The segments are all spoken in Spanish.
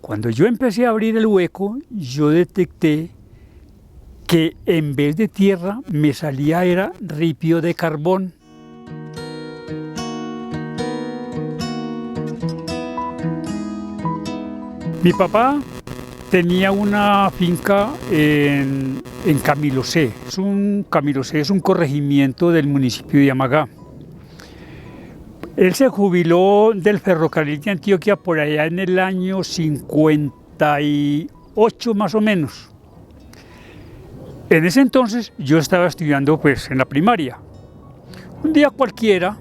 Cuando yo empecé a abrir el hueco, yo detecté que en vez de tierra me salía era ripio de carbón. Mi papá tenía una finca en Camilo C. Camilo C es un corregimiento del municipio de Amagá. Él se jubiló del ferrocarril de Antioquia por allá en el año 58 más o menos. En ese entonces yo estaba estudiando pues en la primaria. Un día cualquiera,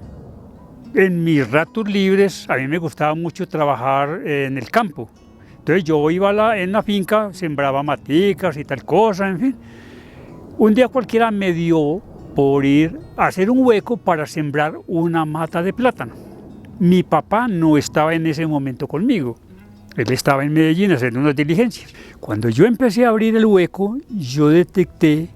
en mis ratos libres, a mí me gustaba mucho trabajar en el campo. Entonces yo iba en la finca, sembraba maticas y tal cosa, en fin. Un día cualquiera me dio por ir a hacer un hueco para sembrar una mata de plátano. Mi papá no estaba en ese momento conmigo. Él estaba en Medellín haciendo unas diligencias. Cuando yo empecé a abrir el hueco, yo detecté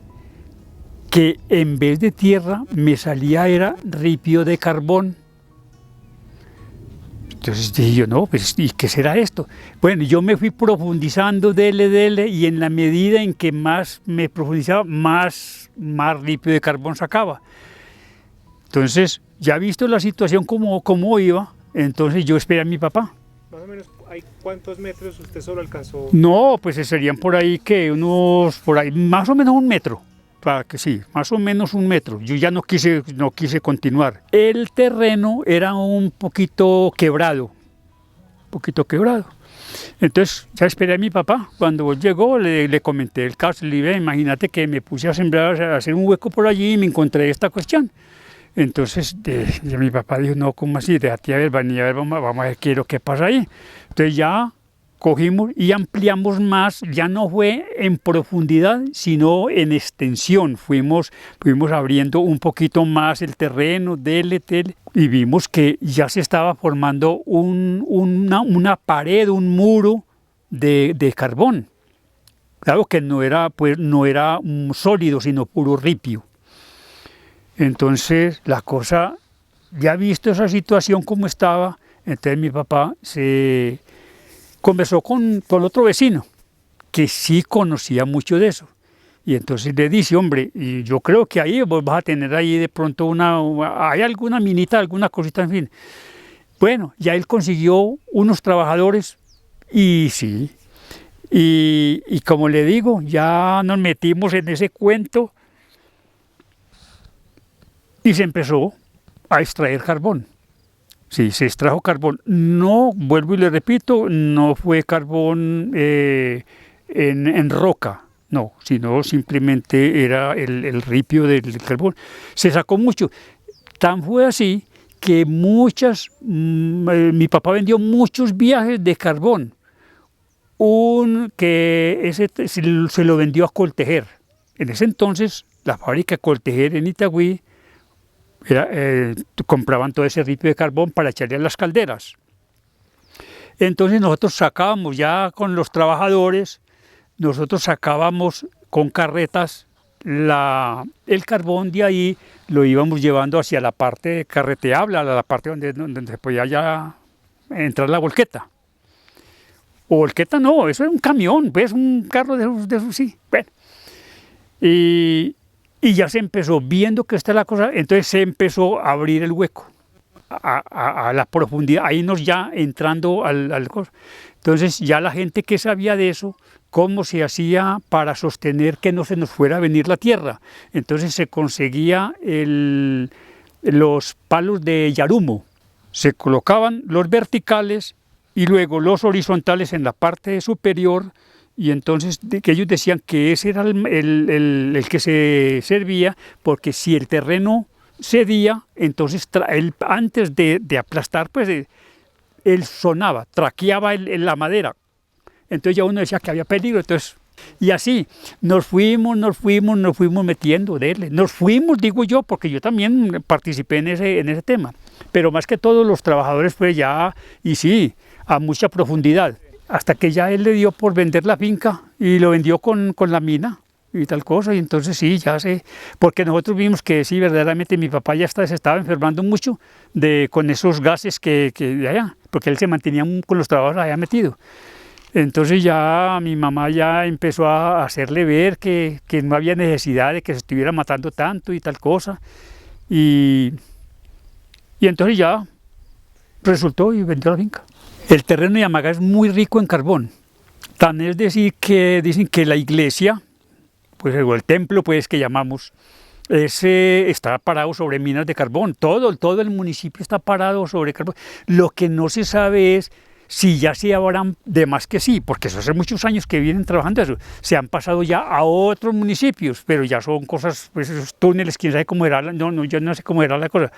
que en vez de tierra me salía era ripio de carbón. Entonces dije yo, no, pues, ¿y qué será esto? Bueno, yo me fui profundizando, dele, y en la medida en que más me profundizaba, más ripio de carbón sacaba. Entonces, ya visto la situación como iba, entonces yo esperé a mi papá. Más o menos, ¿cuántos metros usted solo alcanzó? No, pues serían por ahí más o menos un metro. Para que sí, más o menos un metro. Yo ya no quise continuar. El terreno era un poquito quebrado. Entonces ya esperé a mi papá. Cuando llegó le comenté el caso. Le dije, imagínate que me puse a sembrar, a hacer un hueco por allí y me encontré esta cuestión. Entonces mi papá dijo, no, ¿cómo así? Déjate a ver, vamos a ver qué es lo que pasa ahí. Entonces ya cogimos y ampliamos más, ya no fue en profundidad, sino en extensión. Fuimos abriendo un poquito más el terreno, y vimos que ya se estaba formando una pared, un muro de carbón. Claro que no era sólido, sino puro ripio. Entonces la cosa, ya visto esa situación como estaba, entonces mi papá se conversó con otro vecino que sí conocía mucho de eso. Y entonces le dice, hombre, y yo creo que ahí vos vas a tener ahí de pronto hay alguna minita, alguna cosita, en fin. Bueno, ya él consiguió unos trabajadores y sí. Y como le digo, ya nos metimos en ese cuento y se empezó a extraer carbón. Sí, se extrajo carbón. No, vuelvo y le repito, no fue carbón en roca, no, sino simplemente era el ripio del carbón. Se sacó mucho. Tan fue así que mi papá vendió muchos viajes de carbón. Ese se lo vendió a Coltejer. En ese entonces, la fábrica Coltejer en Itagüí, compraban todo ese ripio de carbón para echarle a las calderas. Entonces nosotros sacábamos ya con los trabajadores, nosotros sacábamos con carretas el carbón de ahí, lo íbamos llevando hacia la parte carreteable, a la parte donde se podía ya entrar la volqueta. O volqueta no, eso es un camión, ¿ves? Un carro de esos sí. Bueno. Y ya se empezó, viendo que esta es la cosa, entonces se empezó a abrir el hueco a la profundidad, ahí nos ya entrando al cosa. Entonces ya la gente que sabía de eso, cómo se hacía para sostener que no se nos fuera a venir la tierra. Entonces se conseguía los palos de yarumo, se colocaban los verticales y luego los horizontales en la parte superior. Y entonces que ellos decían que ese era el que se servía, porque si el terreno cedía, entonces antes de aplastar, pues él sonaba, traqueaba la madera. Entonces ya uno decía que había peligro. Entonces, y así nos fuimos metiendo, nos fuimos, digo yo, porque yo también participé en ese tema. Pero más que todos los trabajadores fue ya, y sí, a mucha profundidad. Hasta que ya él le dio por vender la finca y lo vendió con la mina y tal cosa. Y entonces sí, ya sé, porque nosotros vimos que sí, verdaderamente mi papá ya se estaba enfermando mucho con esos gases que de allá, porque él se mantenía con los trabajos allá metido. Entonces ya mi mamá ya empezó a hacerle ver que no había necesidad de que se estuviera matando tanto y tal cosa. Y, y entonces ya resultó y vendió la finca. El terreno de Yamagá es muy rico en carbón. Tan es decir que dicen que la iglesia, pues o el templo pues que llamamos, está parado sobre minas de carbón. Todo el municipio está parado sobre carbón. Lo que no se sabe es si ya se habrán, de más que sí, porque eso hace muchos años que vienen trabajando eso, se han pasado ya a otros municipios, pero ya son cosas, pues esos túneles, quién sabe cómo era, yo no sé cómo era la cosa,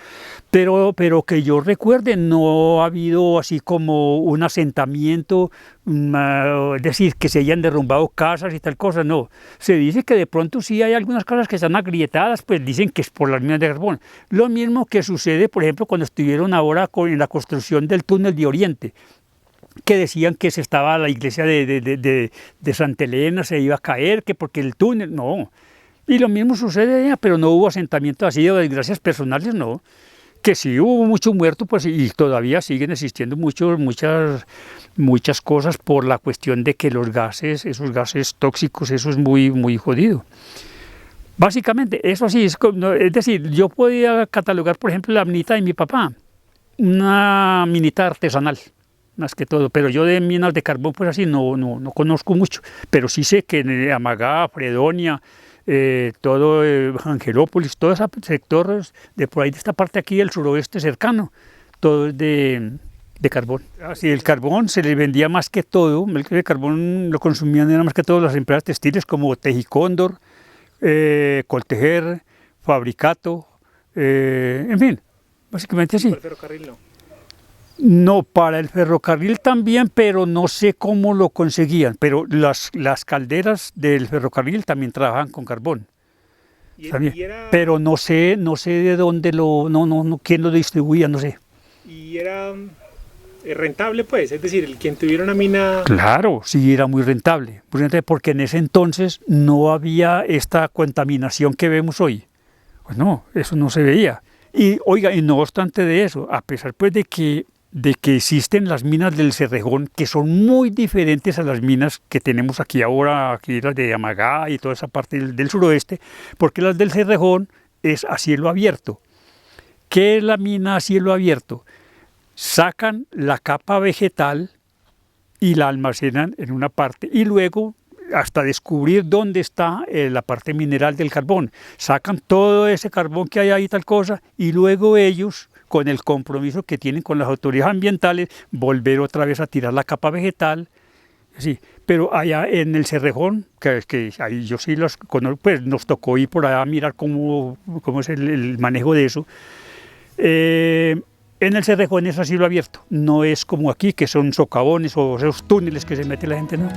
pero que yo recuerde, no ha habido así como un asentamiento, es decir, que se hayan derrumbado casas y tal cosa, no. Se dice que de pronto sí hay algunas casas que están agrietadas, pues dicen que es por las minas de carbón. Lo mismo que sucede, por ejemplo, cuando estuvieron ahora en la construcción del túnel de Oriente, que decían que se estaba la iglesia de Santa Elena, se iba a caer, que porque el túnel, no. Y lo mismo sucede allá, pero no hubo asentamientos así de desgracias personales, no. Que sí hubo mucho muerto, pues, y todavía siguen existiendo muchas cosas por la cuestión de que los gases, esos gases tóxicos, eso es muy jodido. Básicamente, eso sí, es decir, yo podía catalogar, por ejemplo, la minita de mi papá, una minita artesanal, más que todo, pero yo de minas de carbón pues así no conozco mucho, pero sí sé que en Amagá, Fredonia, todo Angelópolis, todo ese sector de por ahí, de esta parte aquí del suroeste cercano, todo es de carbón. Así el carbón se le vendía más que todo, el carbón lo consumían era más que todo las empresas textiles como Tejicóndor, Coltejer, Fabricato, en fin, básicamente así. ¿El ferrocarril no? No, para el ferrocarril también, pero no sé cómo lo conseguían. Pero las calderas del ferrocarril también trabajan con carbón. Pero no sé de dónde quién lo distribuía, no sé. ¿Y era rentable, pues? Es decir, quien tuviera una mina... Claro, sí, era muy rentable, porque en ese entonces no había esta contaminación que vemos hoy. Pues no, eso no se veía. Y oiga, y no obstante de eso, a pesar pues de que existen las minas del Cerrejón, que son muy diferentes a las minas que tenemos aquí ahora, aquí las de Amagá y toda esa parte del suroeste, porque las del Cerrejón es a cielo abierto. ¿Qué es la mina a cielo abierto? Sacan la capa vegetal y la almacenan en una parte y luego hasta descubrir dónde está la parte mineral del carbón. Sacan todo ese carbón que hay ahí, tal cosa, y luego ellos, con el compromiso que tienen con las autoridades ambientales, volver otra vez a tirar la capa vegetal. Sí, pero allá en el Cerrejón, que ahí yo sí los conozco, pues nos tocó ir por allá a mirar cómo es el manejo de eso. En el Cerrejón es a cielo abierto, no es como aquí, que son socavones o esos túneles que se mete la gente, ¿no?